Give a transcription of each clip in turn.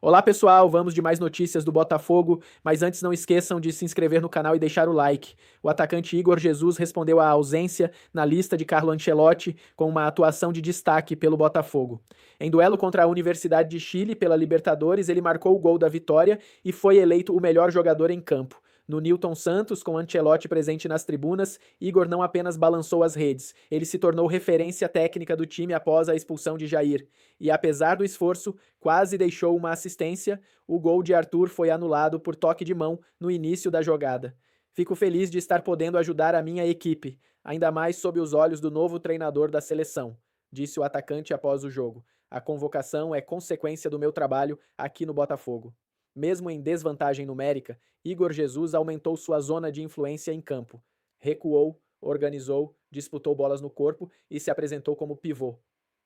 Olá pessoal, vamos de mais notícias do Botafogo, mas antes não esqueçam de se inscrever no canal e deixar o like. O atacante Igor Jesus respondeu à ausência na lista de Carlo Ancelotti com uma atuação de destaque pelo Botafogo. Em duelo contra a Universidade de Chile pela Libertadores, ele marcou o gol da vitória e foi eleito o melhor jogador em campo. No Newton Santos, com Ancelotti presente nas tribunas, Igor não apenas balançou as redes, ele se tornou referência técnica do time após a expulsão de Jair. E apesar do esforço, quase deixou uma assistência, o gol de Arthur foi anulado por toque de mão no início da jogada. Fico feliz de estar podendo ajudar a minha equipe, ainda mais sob os olhos do novo treinador da seleção, disse o atacante após o jogo. A convocação é consequência do meu trabalho aqui no Botafogo. Mesmo em desvantagem numérica, Igor Jesus aumentou sua zona de influência em campo. Recuou, organizou, disputou bolas no corpo e se apresentou como pivô.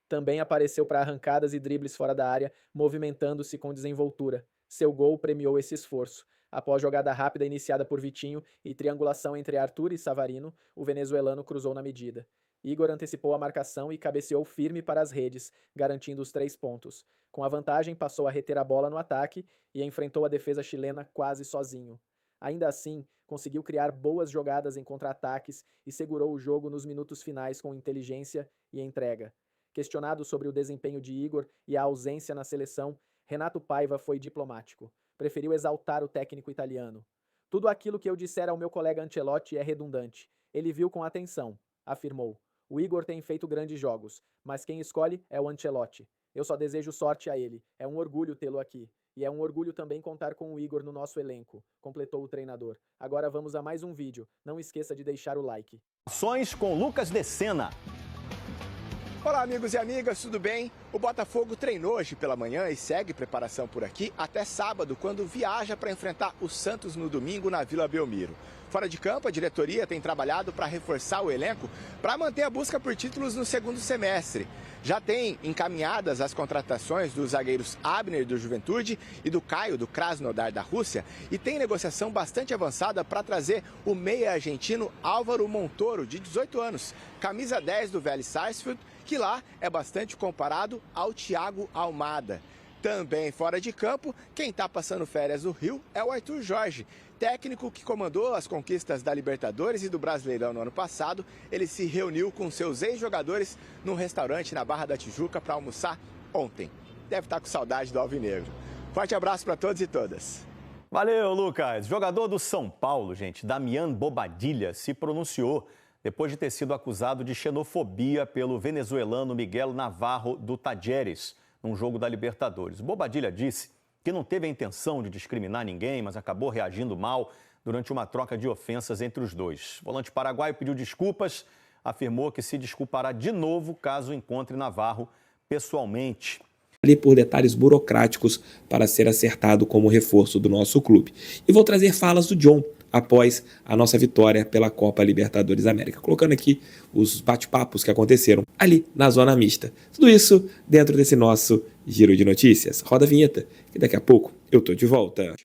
Também apareceu para arrancadas e dribles fora da área, movimentando-se com desenvoltura. Seu gol premiou esse esforço. Após jogada rápida iniciada por Vitinho e triangulação entre Arthur e Savarino, o venezuelano cruzou na medida. Igor antecipou a marcação e cabeceou firme para as redes, garantindo os 3 pontos. Com a vantagem, passou a reter a bola no ataque e enfrentou a defesa chilena quase sozinho. Ainda assim, conseguiu criar boas jogadas em contra-ataques e segurou o jogo nos minutos finais com inteligência e entrega. Questionado sobre o desempenho de Igor e a ausência na seleção, Renato Paiva foi diplomático. Preferiu exaltar o técnico italiano. Tudo aquilo que eu disser ao meu colega Ancelotti é redundante. Ele viu com atenção, afirmou. O Igor tem feito grandes jogos, mas quem escolhe é o Ancelotti. Eu só desejo sorte a ele. É um orgulho tê-lo aqui. E é um orgulho também contar com o Igor no nosso elenco, completou o treinador. Agora vamos a mais um vídeo. Não esqueça de deixar o like. Ações com Lucas Decena. Olá amigos e amigas, tudo bem? O Botafogo treinou hoje pela manhã e segue preparação por aqui até sábado, quando viaja para enfrentar o Santos no domingo na Vila Belmiro. Fora de campo, a diretoria tem trabalhado para reforçar o elenco para manter a busca por títulos no segundo semestre. Já tem encaminhadas as contratações dos zagueiros Abner do Juventude e do Caio do Krasnodar da Rússia e tem negociação bastante avançada para trazer o meia argentino Álvaro Montoro, de 18 anos, camisa 10 do Vélez Sarsfield, que lá é bastante comparado ao Thiago Almada. Também fora de campo, quem está passando férias no Rio é o Arthur Jorge, técnico que comandou as conquistas da Libertadores e do Brasileirão no ano passado. Ele se reuniu com seus ex-jogadores num restaurante na Barra da Tijuca para almoçar ontem. Deve estar com saudade do Alvinegro. Forte abraço para todos e todas. Valeu, Lucas. Jogador do São Paulo, gente, Damian Bobadilla, se pronunciou depois de ter sido acusado de xenofobia pelo venezuelano Miguel Navarro do Tajeres, num jogo da Libertadores. Bobadilla disse que não teve a intenção de discriminar ninguém, mas acabou reagindo mal durante uma troca de ofensas entre os dois. O volante paraguaio pediu desculpas, afirmou que se desculpará de novo caso encontre Navarro pessoalmente. Ali por detalhes burocráticos para ser acertado como reforço do nosso clube. E vou trazer falas do John após a nossa vitória pela Copa Libertadores América, colocando aqui os bate-papos que aconteceram ali na zona mista. Tudo isso dentro desse nosso giro de notícias. Roda a vinheta, que daqui a pouco eu tô de volta.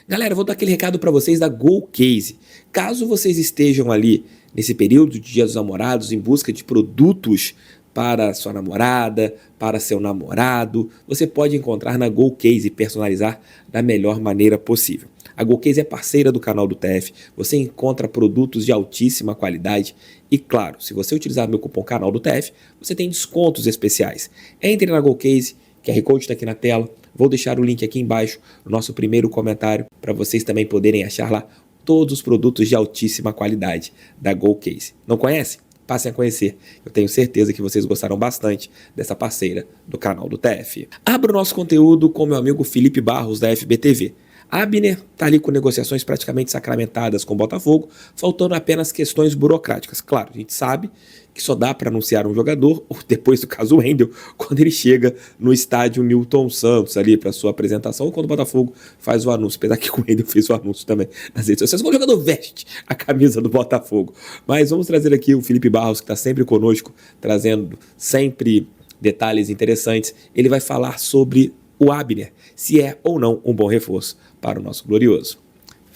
Galera, eu vou dar aquele recado para vocês da GoCase. Caso vocês estejam ali nesse período de Dia dos Namorados em busca de produtos para sua namorada, para seu namorado, você pode encontrar na GoCase e personalizar da melhor maneira possível. A GoCase é parceira do canal do TF, você encontra produtos de altíssima qualidade e, claro, se você utilizar meu cupom canal do TF, você tem descontos especiais. Entre na GoCase, QR Code está aqui na tela, vou deixar o link aqui embaixo no nosso primeiro comentário para vocês também poderem achar lá todos os produtos de altíssima qualidade da GoCase. Não conhece? Passem a conhecer. Eu tenho certeza que vocês gostaram bastante dessa parceira do canal do TF. Abro o nosso conteúdo com meu amigo Felipe Barros, da FBTV. Abner está ali com negociações praticamente sacramentadas com o Botafogo, faltando apenas questões burocráticas. Claro, a gente sabe que só dá para anunciar um jogador, ou depois do caso Wendel, quando ele chega no estádio Newton Santos ali para sua apresentação, ou quando o Botafogo faz o anúncio, apesar que o Wendel fez o anúncio também nas redes sociais, quando o jogador veste a camisa do Botafogo. Mas vamos trazer aqui o Felipe Barros, que está sempre conosco, trazendo sempre detalhes interessantes. Ele vai falar sobre o Abner, se é ou não um bom reforço para o nosso glorioso.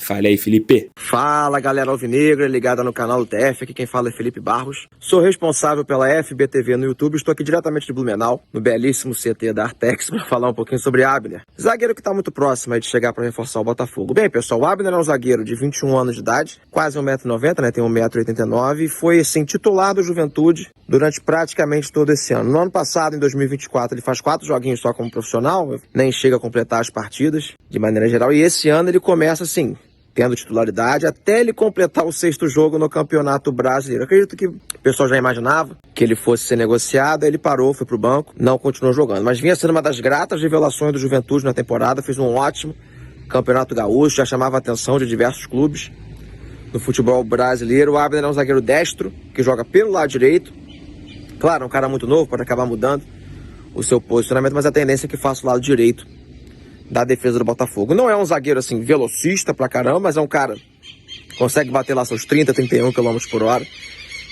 Fale aí, Felipe. Fala, galera alvinegra, ligada no canal do TF, aqui quem fala é Felipe Barros. Sou responsável pela FBTV no YouTube, estou aqui diretamente de Blumenau, no belíssimo CT da Artex, para falar um pouquinho sobre Abner. Zagueiro que está muito próximo aí de chegar para reforçar o Botafogo. Bem, pessoal, o Abner é um zagueiro de 21 anos de idade, quase 1,90 m, né, tem 1,89 m, e foi, assim, titular do Juventude durante praticamente todo esse ano. No ano passado, em 2024, ele faz 4 joguinhos só como profissional, nem chega a completar as partidas, de maneira geral, e esse ano ele começa, assim, tendo titularidade, até ele completar o 6º jogo no Campeonato Brasileiro. Acredito que o pessoal já imaginava que ele fosse ser negociado, aí ele parou, foi pro banco, não continuou jogando. Mas vinha sendo uma das gratas revelações do Juventude na temporada, fez um ótimo Campeonato Gaúcho, já chamava a atenção de diversos clubes no futebol brasileiro. O Abner é um zagueiro destro, que joga pelo lado direito. Claro, é um cara muito novo, pode acabar mudando o seu posicionamento, mas a tendência é que faça o lado direito da defesa do Botafogo. Não é um zagueiro, assim, velocista pra caramba, mas é um cara que consegue bater lá seus 30, 31 km por hora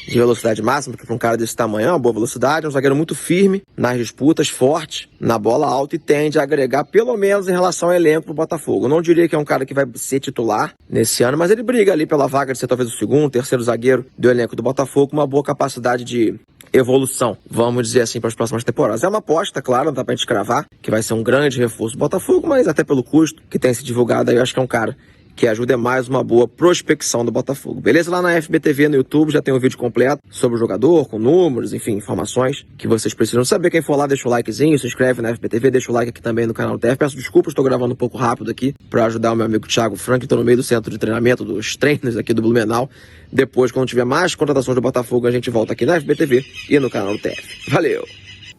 de velocidade máxima, que para um cara desse tamanho é uma boa velocidade. É um zagueiro muito firme nas disputas, forte na bola alta e tende a agregar, pelo menos em relação ao elenco do Botafogo. Eu não diria que é um cara que vai ser titular nesse ano, mas ele briga ali pela vaga de ser talvez o 2º, 3º zagueiro do elenco do Botafogo, com uma boa capacidade de evolução, vamos dizer assim, para as próximas temporadas. É uma aposta, claro, não dá pra gente cravar que vai ser um grande reforço do Botafogo, mas até pelo custo que tem se divulgado aí, eu acho que é um cara que ajuda mais uma boa prospecção do Botafogo. Beleza? Lá na FBTV no YouTube já tem um vídeo completo sobre o jogador, com números, enfim, informações que vocês precisam saber. Quem for lá, deixa o likezinho, se inscreve na FBTV, deixa o like aqui também no canal do TF. Peço desculpas, estou gravando um pouco rápido aqui para ajudar o meu amigo Thiago Frank, estou no meio do centro de treinamento dos treinos aqui do Blumenau. Depois, quando tiver mais contratações do Botafogo, a gente volta aqui na FBTV e no canal do TF. Valeu!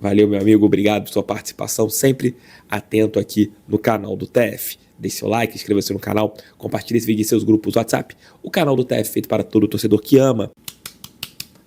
Valeu, meu amigo, obrigado por sua participação, sempre atento aqui no canal do TF. Deixe seu like, inscreva-se no canal, compartilhe esse vídeo em seus grupos WhatsApp. O canal do TF feito para todo torcedor que ama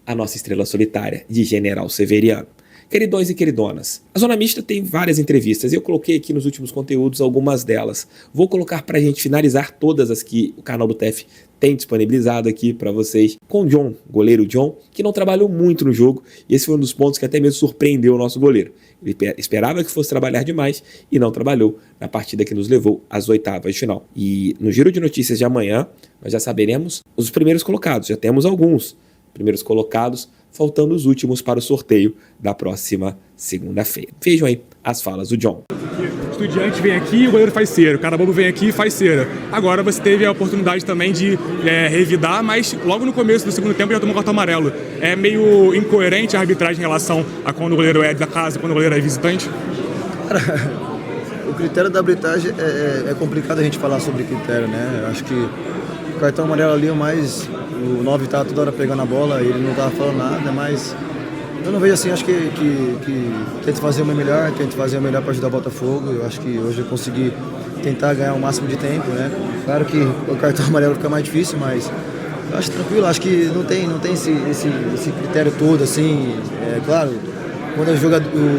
a nossa estrela solitária de General Severiano. Queridões e queridonas, a Zona Mista tem várias entrevistas e eu coloquei aqui nos últimos conteúdos algumas delas. Vou colocar para a gente finalizar todas as que o canal do TF tem disponibilizado aqui para vocês, com o John, goleiro John, que não trabalhou muito no jogo, e esse foi um dos pontos que até mesmo surpreendeu o nosso goleiro. Ele esperava que fosse trabalhar demais e não trabalhou na partida que nos levou às 8ª de final. E no giro de notícias de amanhã, nós já saberemos os primeiros colocados, já temos alguns primeiros colocados, faltando os últimos para o sorteio da próxima segunda-feira. Vejam aí as falas do John. O Estudiante vem aqui e o goleiro faz cera. O Carabobo vem aqui e faz cera. Agora você teve a oportunidade também de revidar, mas logo no começo do segundo tempo já tomou cartão amarelo. É meio incoerente a arbitragem em relação a quando o goleiro é da casa e quando o goleiro é visitante? Cara, o critério da arbitragem é complicado a gente falar sobre critério, né? Eu acho que o cartão amarelo ali é o mais... O 9 tá toda hora pegando a bola e ele não tava falando nada, mas eu não vejo assim, acho que tente fazer o meu melhor, para ajudar o Botafogo. Eu acho que hoje eu consegui tentar ganhar o máximo de tempo, né? Claro que o cartão amarelo fica mais difícil, mas eu acho tranquilo, acho que não tem esse critério todo, assim, claro, quando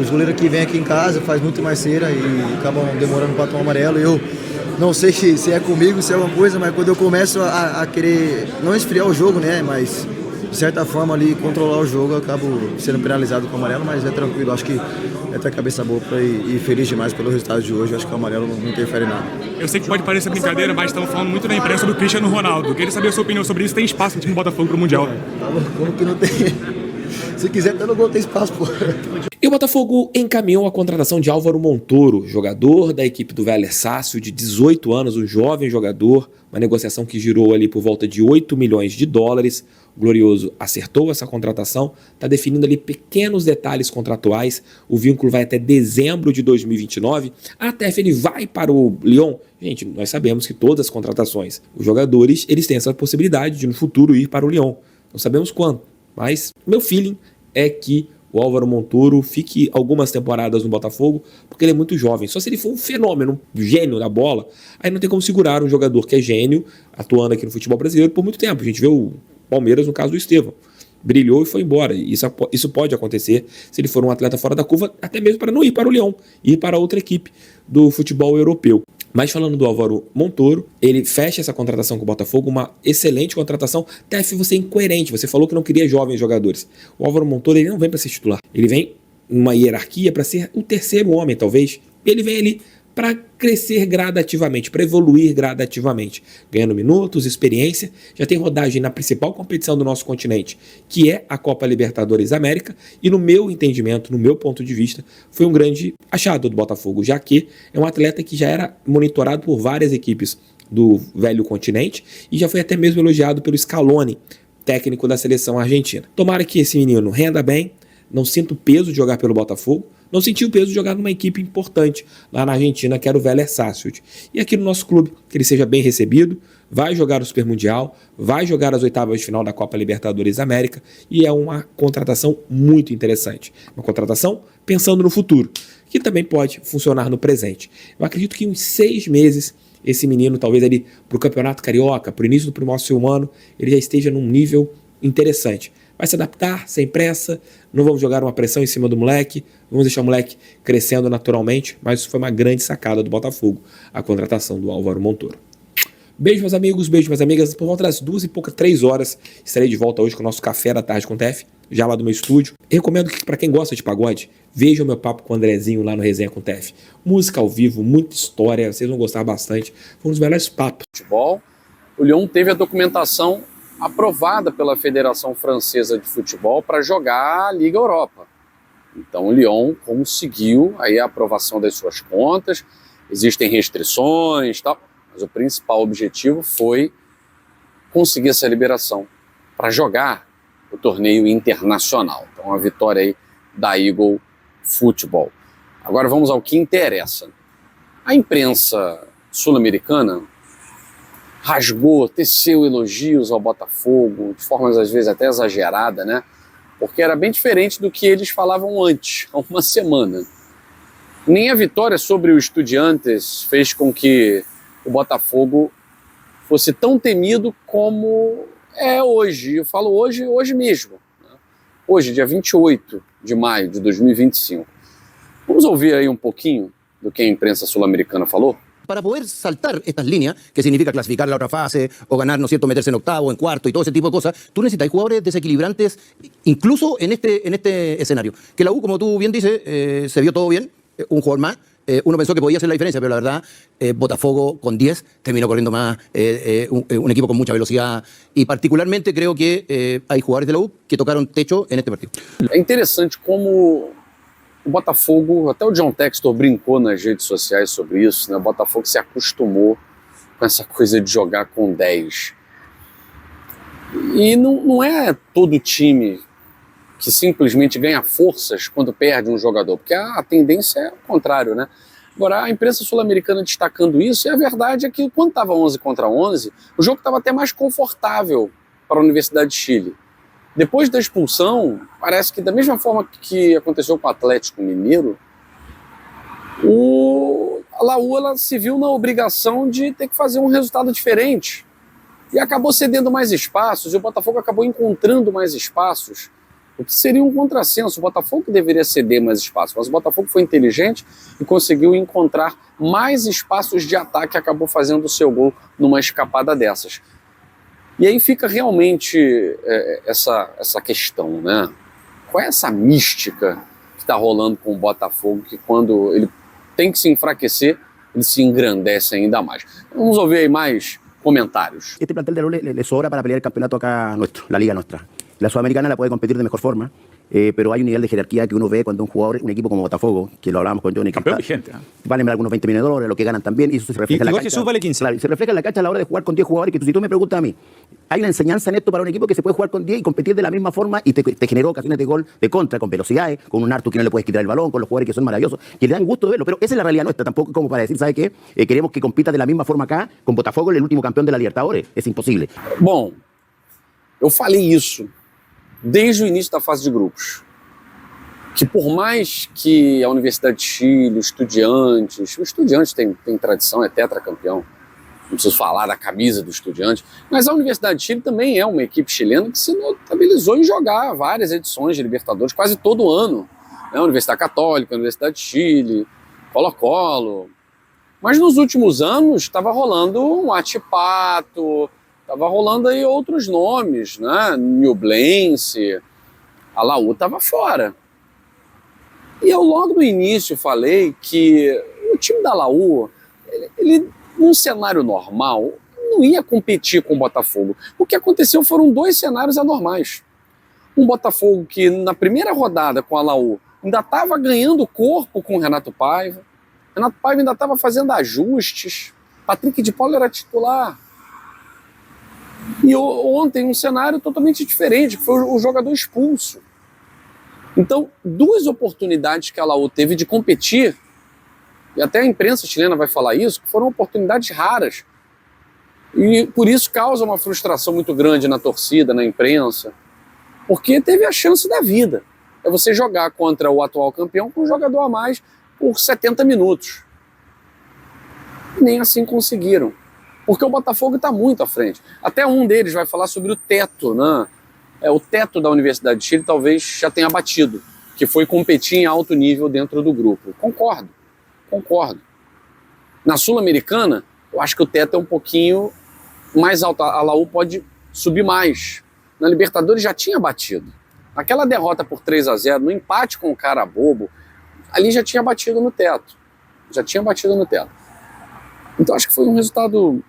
os goleiros que vêm aqui em casa faz muito mais cera e acabam demorando para tomar amarelo. Eu não sei se é comigo, se é alguma coisa, mas quando eu começo a querer, não esfriar o jogo, né, mas de certa forma ali controlar o jogo, eu acabo sendo penalizado com o amarelo, mas é tranquilo, acho que é ter a cabeça boa e feliz demais pelo resultado de hoje, acho que o amarelo não interfere em nada. Eu sei que pode parecer brincadeira, mas estão falando muito na imprensa do Cristiano Ronaldo. Queria saber a sua opinião sobre isso, tem espaço no time do Botafogo pro Mundial? Tá louco, como que não tem? Se quiser, até no gol tem espaço, pô. E o Botafogo encaminhou a contratação de Álvaro Montoro, jogador da equipe do Vélez Sácio, de 18 anos, um jovem jogador, uma negociação que girou ali por volta de 8 milhões de dólares. O Glorioso acertou essa contratação, está definindo ali pequenos detalhes contratuais, o vínculo vai até dezembro de 2029, a TF ele vai para o Lyon. Gente, nós sabemos que todas as contratações, os jogadores, eles têm essa possibilidade de no futuro ir para o Lyon, não sabemos quando, mas meu feeling é que o Álvaro Montoro fique algumas temporadas no Botafogo, porque ele é muito jovem. Só se ele for um fenômeno, um gênio da bola, aí não tem como segurar um jogador que é gênio, atuando aqui no futebol brasileiro por muito tempo. A gente vê o Palmeiras no caso do Estevão. Brilhou e foi embora. Isso pode acontecer se ele for um atleta fora da curva, até mesmo para não ir para o Lyon, ir para outra equipe do futebol europeu. Mas falando do Álvaro Montoro, ele fecha essa contratação com o Botafogo, uma excelente contratação. TF, você é incoerente, você falou que não queria jovens jogadores. O Álvaro Montoro ele não vem para ser titular, ele vem numa hierarquia para ser o terceiro homem, talvez. Ele vem ali para crescer gradativamente, para evoluir gradativamente, ganhando minutos, experiência. Já tem rodagem na principal competição do nosso continente, que é a Copa Libertadores América, e no meu entendimento, no meu ponto de vista, foi um grande achado do Botafogo, já que é um atleta que já era monitorado por várias equipes do velho continente e já foi até mesmo elogiado pelo Scaloni, técnico da seleção argentina. Tomara que esse menino renda bem, não sinta o peso de jogar pelo Botafogo, não senti o peso de jogar numa equipe importante lá na Argentina, que era o Vélez Sarsfield. E aqui no nosso clube, que ele seja bem recebido, vai jogar o Super Mundial, vai jogar as oitavas de final da Copa Libertadores América, e é uma contratação muito interessante. Uma contratação pensando no futuro, que também pode funcionar no presente. Eu acredito que em uns 6 meses, esse menino, talvez ali para o Campeonato Carioca, para o início do próximo ano, ele já esteja num nível interessante. Vai se adaptar, sem pressa, não vamos jogar uma pressão em cima do moleque, vamos deixar o moleque crescendo naturalmente, mas isso foi uma grande sacada do Botafogo, a contratação do Álvaro Montoro. Beijo, meus amigos, beijo, minhas amigas. Por volta das 2 e pouca, 3 horas, estarei de volta hoje com o nosso Café da Tarde com o TF, já lá do meu estúdio. Eu recomendo que, para quem gosta de pagode, vejam o meu papo com o Andrezinho lá no Resenha com o TF. Música ao vivo, muita história, vocês vão gostar bastante. Foi um dos melhores papos. Futebol. O Lyon teve a documentação aprovada pela Federação Francesa de Futebol para jogar a Liga Europa. Então o Lyon conseguiu aí a aprovação das suas contas, existem restrições e tal, mas o principal objetivo foi conseguir essa liberação para jogar o torneio internacional. Então a vitória aí da Eagle Futebol. Agora vamos ao que interessa. A imprensa sul-americana rasgou, teceu elogios ao Botafogo, de formas às vezes até exagerada, né? Porque era bem diferente do que eles falavam antes, há uma semana. Nem a vitória sobre o Estudiantes fez com que o Botafogo fosse tão temido como é hoje. Eu falo hoje, hoje mesmo. Né? Hoje, dia 28 de maio de 2025. Vamos ouvir aí um pouquinho do que a imprensa sul-americana falou? Para poder saltar estas líneas, que significa clasificar la otra fase, o ganar, ¿no es cierto?, meterse en octavo, en cuarto y todo ese tipo de cosas, tú necesitas jugadores desequilibrantes, incluso en este escenario. Que la U, como tú bien dices, se vio todo bien, un jugador más, uno pensó que podía hacer la diferencia, pero la verdad, Botafogo con 10 terminó corriendo más, un equipo con mucha velocidad, y particularmente creo que hay jugadores de la U que tocaron techo en este partido. É interessante como o Botafogo, até o John Textor brincou nas redes sociais sobre isso, né? O Botafogo se acostumou com essa coisa de jogar com 10. E não é todo time que simplesmente ganha forças quando perde um jogador, porque a tendência é o contrário, né? Agora, a imprensa sul-americana destacando isso, e a verdade é que quando estava 11 contra 11, o jogo estava até mais confortável para a Universidade de Chile. Depois da expulsão, parece que da mesma forma que aconteceu com o Atlético Mineiro, a Laú ela se viu na obrigação de ter que fazer um resultado diferente. E acabou cedendo mais espaços, e o Botafogo acabou encontrando mais espaços, o que seria um contrassenso. O Botafogo deveria ceder mais espaços, mas o Botafogo foi inteligente e conseguiu encontrar mais espaços de ataque e acabou fazendo o seu gol numa escapada dessas. E aí fica realmente essa questão, né? Qual é essa mística que está rolando com o Botafogo, que quando ele tem que se enfraquecer, ele se engrandece ainda mais? Vamos ouvir aí mais comentarios. Este plantel de Lole le sobra para pelear el campeonato acá nuestro, la liga nuestra. La Sudamericana la puede competir de mejor forma, pero hay un nivel de jerarquía que uno ve cuando un jugador, un equipo como Botafogo, que lo hablábamos con Johnny, que valen algunos 20 millones de dólares, lo que ganan también, y eso se refleja en la cancha. Jesús vale 15. Claro, y se refleja en la cancha a la hora de jugar con 10 jugadores, que si tú me preguntas a mí, hay una enseñanza en esto para un equipo que se puede jugar con 10 y competir de la misma forma y te generó ocasiones de gol de contra, con velocidades, con un Artur que no le puedes quitar el balón, con los jugadores que son maravillosos, que le dan gusto de verlo, pero esa es la realidad nuestra, tampoco como para decir, ¿sabe qué? Queremos que compita de la misma forma acá, con Botafogo, el último campeón de la Libertadores, es imposible. Bom, eu falei isso desde o início da fase de grupos, que por mais que a Universidade de Chile, o Estudiantes tem tradição, é tetracampeão, não preciso falar da camisa do Estudiantes, mas a Universidade de Chile também é uma equipe chilena que se notabilizou em jogar várias edições de Libertadores quase todo ano. A Universidade Católica, a Universidade de Chile, Colo-Colo. Mas nos últimos anos estava rolando um Atipato, estava rolando aí outros nomes, né? Nublense, a Laú estava fora. E eu logo no início falei que o O time da Laú, ele num cenário normal, não ia competir com o Botafogo. O que aconteceu foram 2 cenários anormais. Um Botafogo que na primeira rodada com a Laú ainda estava ganhando corpo com o Renato Paiva. Renato Paiva ainda estava fazendo ajustes. Patrick de Paula era titular. E ontem um cenário totalmente diferente, que foi o jogador expulso. Então, 2 oportunidades que a Laú teve de competir, e até a imprensa chilena vai falar isso, que foram oportunidades raras. E por isso causa uma frustração muito grande na torcida, na imprensa, porque teve a chance da vida. É você jogar contra o atual campeão com um jogador a mais por 70 minutos. E nem assim conseguiram. Porque o Botafogo está muito à frente. Até um deles vai falar sobre o teto, né? O teto da Universidade de Chile talvez já tenha batido, que foi competir em alto nível dentro do grupo. Concordo. Na Sul-Americana, eu acho que o teto é um pouquinho mais alto. A Laú pode subir mais. Na Libertadores já tinha batido. Naquela derrota por 3-0, no empate com o Carabobo, ali já tinha batido no teto. Então acho que foi um resultado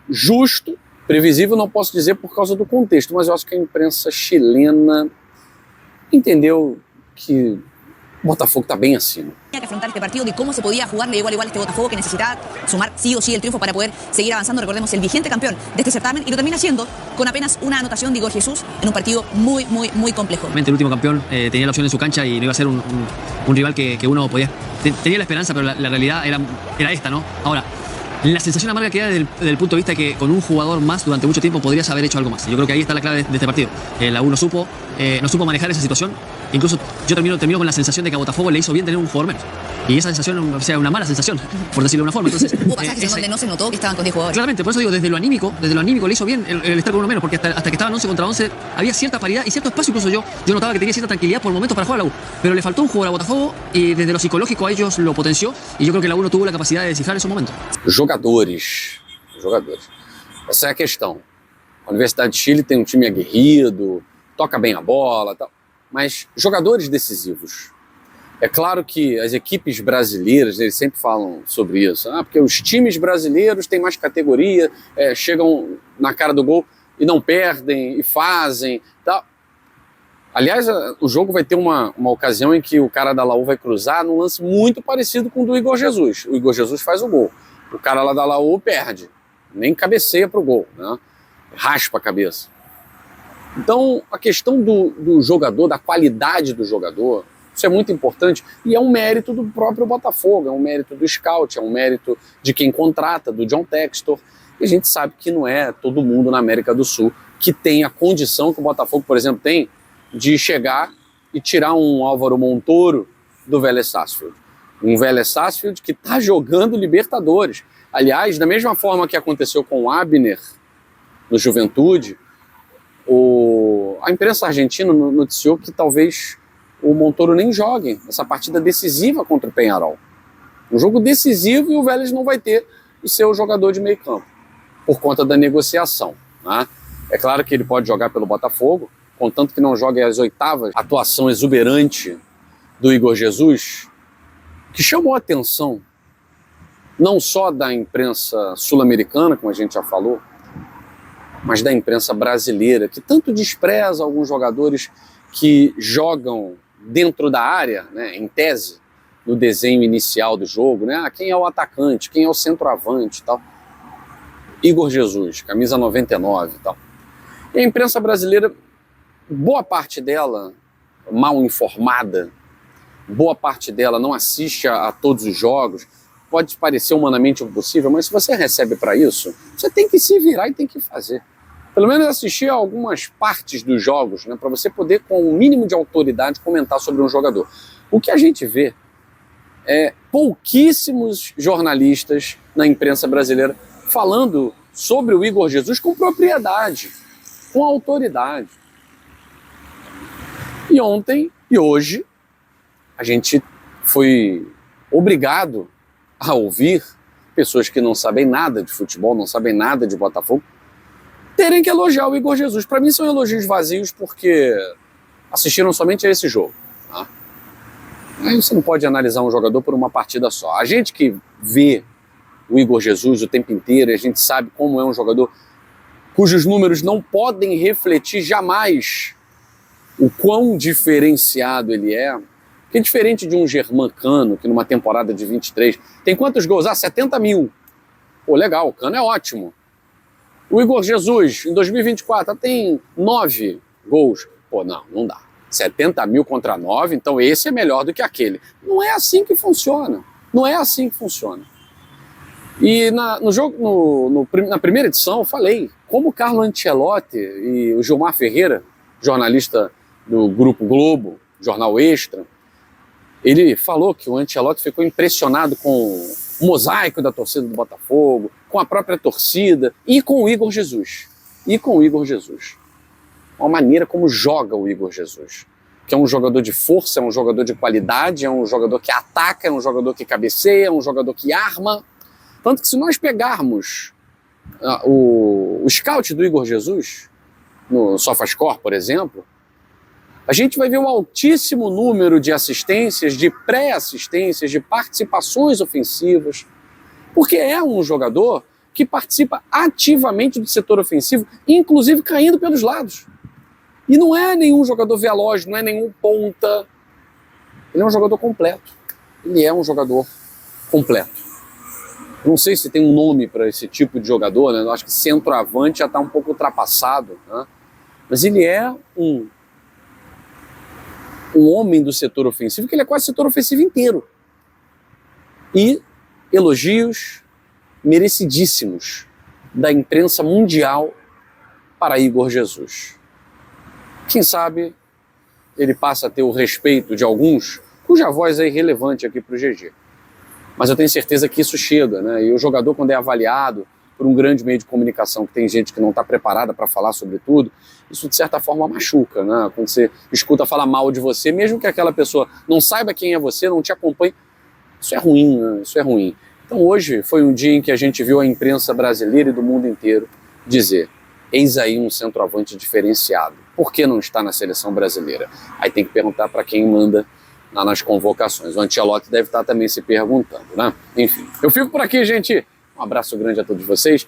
justo, previsível, não posso dizer por causa do contexto, mas eu acho que a imprensa chilena entendeu que o Botafogo está bem acima. Tenía que afrontar este partido de cómo se podía jugar de igual a igual este Botafogo, que necesitaba sumar sí o sí el triunfo para poder seguir avanzando. Recordemos, el vigente campeón de este certamen, y lo termina haciendo con apenas una anotación de Igor Jesús en un partido muy complejo. El último campeón tenía la opción en su cancha y no iba a ser un rival que uno podía... Tenía la esperanza, pero la realidad era esta, ¿no? Ahora, la sensación amarga queda desde el punto de vista que con un jugador más durante mucho tiempo podrías haber hecho algo más. Yo creo que ahí está la clave de este partido. La U no supo manejar esa situación. Incluso yo termino con la sensación de que a Botafogo le hizo bien tener un jugador menos. Y esa sensación, o sea, una mala sensación, por decirlo de una forma. Entonces, hubo pasajes donde no se notó que estaban con 10 jugadores. Claramente, por eso digo, desde lo anímico le hizo bien el estar con uno menos, porque hasta que estaban 11 contra 11 había cierta paridad y cierto espacio. Incluso yo notaba que tenía cierta tranquilidad por momentos para jugar a la U. Pero le faltó un jugador a Botafogo y desde lo psicológico a ellos lo potenció. Y yo creo que la U no tuvo la capacidad de descifrar esos momentos. Jogadores. Essa é a questão. A Universidade de Chile tem um time aguerrido, toca bem a bola, tal, mas jogadores decisivos. É claro que as equipes brasileiras, eles sempre falam sobre isso, porque os times brasileiros têm mais categoria, chegam na cara do gol e não perdem, e fazem, tal. Aliás, o jogo vai ter uma ocasião em que o cara da Laú vai cruzar num lance muito parecido com o do Igor Jesus. O Igor Jesus faz o gol. O cara lá da Laú perde. Nem cabeceia para o gol, né? Raspa a cabeça. Então, a questão do jogador, da qualidade do jogador, isso é muito importante e é um mérito do próprio Botafogo, é um mérito do scout, é um mérito de quem contrata, do John Textor. E a gente sabe que não é todo mundo na América do Sul que tem a condição que o Botafogo, por exemplo, tem de chegar e tirar um Álvaro Montoro do Vélez Sarsfield. Um Vélez Sarsfield que está jogando Libertadores. Aliás, da mesma forma que aconteceu com o Abner no Juventude, a imprensa argentina noticiou que talvez o Montoro nem jogue essa partida decisiva contra o Peñarol. Um jogo decisivo e o Vélez não vai ter o seu jogador de meio campo, por conta da negociação, né? É claro que ele pode jogar pelo Botafogo, contanto que não jogue as oitavas. Atuação exuberante do Igor Jesus, que chamou a atenção não só da imprensa sul-americana, como a gente já falou, mas da imprensa brasileira, que tanto despreza alguns jogadores que jogam dentro da área, né, em tese, no desenho inicial do jogo, né? Quem é o atacante, quem é o centroavante e tal. Igor Jesus, camisa 99 e tal. E a imprensa brasileira, boa parte dela mal informada, boa parte dela não assiste a todos os jogos. Pode parecer humanamente impossível, mas se você recebe para isso, você tem que se virar e tem que fazer. Pelo menos assistir a algumas partes dos jogos, né, para você poder, com o mínimo de autoridade, comentar sobre um jogador. O que a gente vê é pouquíssimos jornalistas na imprensa brasileira falando sobre o Igor Jesus com propriedade, com autoridade. E ontem e hoje a gente foi obrigado a ouvir pessoas que não sabem nada de futebol, não sabem nada de Botafogo, terem que elogiar o Igor Jesus. Para mim são elogios vazios porque assistiram somente a esse jogo. Tá? Aí você não pode analisar um jogador por uma partida só. A gente que vê o Igor Jesus o tempo inteiro, a gente sabe como é um jogador cujos números não podem refletir jamais o quão diferenciado ele é. Que é diferente de um Germancano, que numa temporada de 23 tem quantos gols? 70 mil. Pô, legal, o Cano é ótimo. O Igor Jesus, em 2024, tem 9 gols. Pô, não dá. 70 mil contra 9, então esse é melhor do que aquele. Não é assim que funciona. Não é assim que funciona. E na primeira edição eu falei como o Carlo Ancelotti e o Gilmar Ferreira, jornalista do Grupo Globo, Jornal Extra, ele falou que o Ancelotti ficou impressionado com o mosaico da torcida do Botafogo, com a própria torcida e com o Igor Jesus. A maneira como joga o Igor Jesus. Que é um jogador de força, é um jogador de qualidade, é um jogador que ataca, é um jogador que cabeceia, é um jogador que arma. Tanto que se nós pegarmos o scout do Igor Jesus, no SofaScore, por exemplo, a gente vai ver um altíssimo número de assistências, de pré-assistências, de participações ofensivas, porque é um jogador que participa ativamente do setor ofensivo, inclusive caindo pelos lados. E não é nenhum jogador veloz, não é nenhum ponta. Ele é um jogador completo. Não sei se tem um nome para esse tipo de jogador, né? Eu acho que centroavante já está um pouco ultrapassado, né? Mas ele é um homem do setor ofensivo, que ele é quase o setor ofensivo inteiro. E elogios merecidíssimos da imprensa mundial para Igor Jesus. Quem sabe ele passa a ter o respeito de alguns, cuja voz é irrelevante aqui para o GG. Mas eu tenho certeza que isso chega, né? E o jogador, quando é avaliado por um grande meio de comunicação, que tem gente que não está preparada para falar sobre tudo, isso de certa forma machuca, né? Quando você escuta falar mal de você, mesmo que aquela pessoa não saiba quem é você, não te acompanhe, isso é ruim, né? Isso é ruim. Então hoje foi um dia em que a gente viu a imprensa brasileira e do mundo inteiro dizer: eis aí um centroavante diferenciado. Por que não está na seleção brasileira? Aí tem que perguntar para quem manda nas convocações. O Ancelotti deve estar também se perguntando, né? Enfim, eu fico por aqui, gente. Um abraço grande a todos vocês.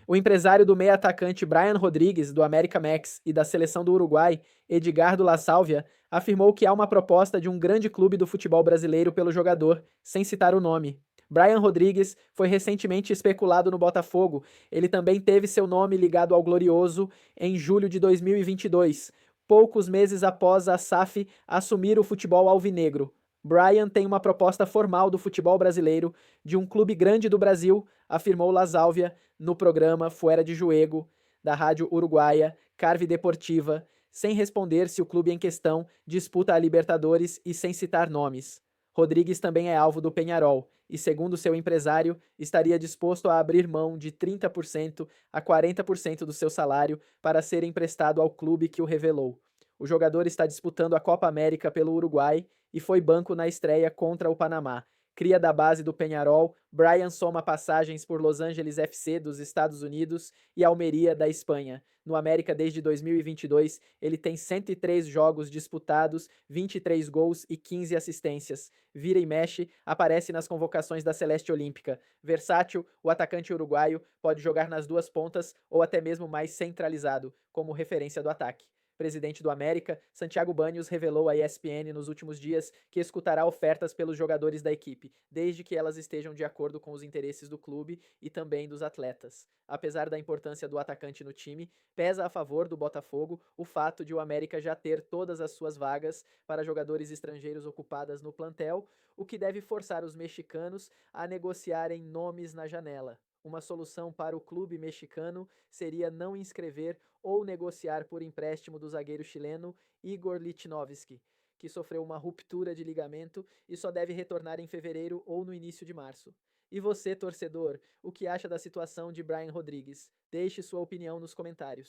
O empresário do meia atacante Brian Rodrigues, do América Max, e da seleção do Uruguai, Edgardo La Sálvia, afirmou que há uma proposta de um grande clube do futebol brasileiro pelo jogador, sem citar o nome. Brian Rodrigues foi recentemente especulado no Botafogo. Ele também teve seu nome ligado ao Glorioso em julho de 2022, poucos meses após a SAF assumir o futebol alvinegro. Brian tem uma proposta formal do futebol brasileiro de um clube grande do Brasil, afirmou La Sálvia no programa Fuera de Juego, da rádio uruguaia Carve Deportiva, sem responder se o clube em questão disputa a Libertadores e sem citar nomes. Rodrigues também é alvo do Peñarol e, segundo seu empresário, estaria disposto a abrir mão de 30% a 40% do seu salário para ser emprestado ao clube que o revelou. O jogador está disputando a Copa América pelo Uruguai e foi banco na estreia contra o Panamá. Cria da base do Peñarol, Brian soma passagens por Los Angeles FC dos Estados Unidos e Almeria da Espanha. No América desde 2022, ele tem 103 jogos disputados, 23 gols e 15 assistências. Vira e mexe, aparece nas convocações da Celeste Olímpica. Versátil, o atacante uruguaio pode jogar nas duas pontas ou até mesmo mais centralizado, como referência do ataque. Presidente do América, Santiago Banhos revelou à ESPN nos últimos dias que escutará ofertas pelos jogadores da equipe, desde que elas estejam de acordo com os interesses do clube e também dos atletas. Apesar da importância do atacante no time, pesa a favor do Botafogo o fato de o América já ter todas as suas vagas para jogadores estrangeiros ocupadas no plantel, o que deve forçar os mexicanos a negociarem nomes na janela. Uma solução para o clube mexicano seria não inscrever ou negociar por empréstimo do zagueiro chileno Igor Lichnowsky, que sofreu uma ruptura de ligamento e só deve retornar em fevereiro ou no início de março. E você, torcedor, o que acha da situação de Brian Rodrigues? Deixe sua opinião nos comentários.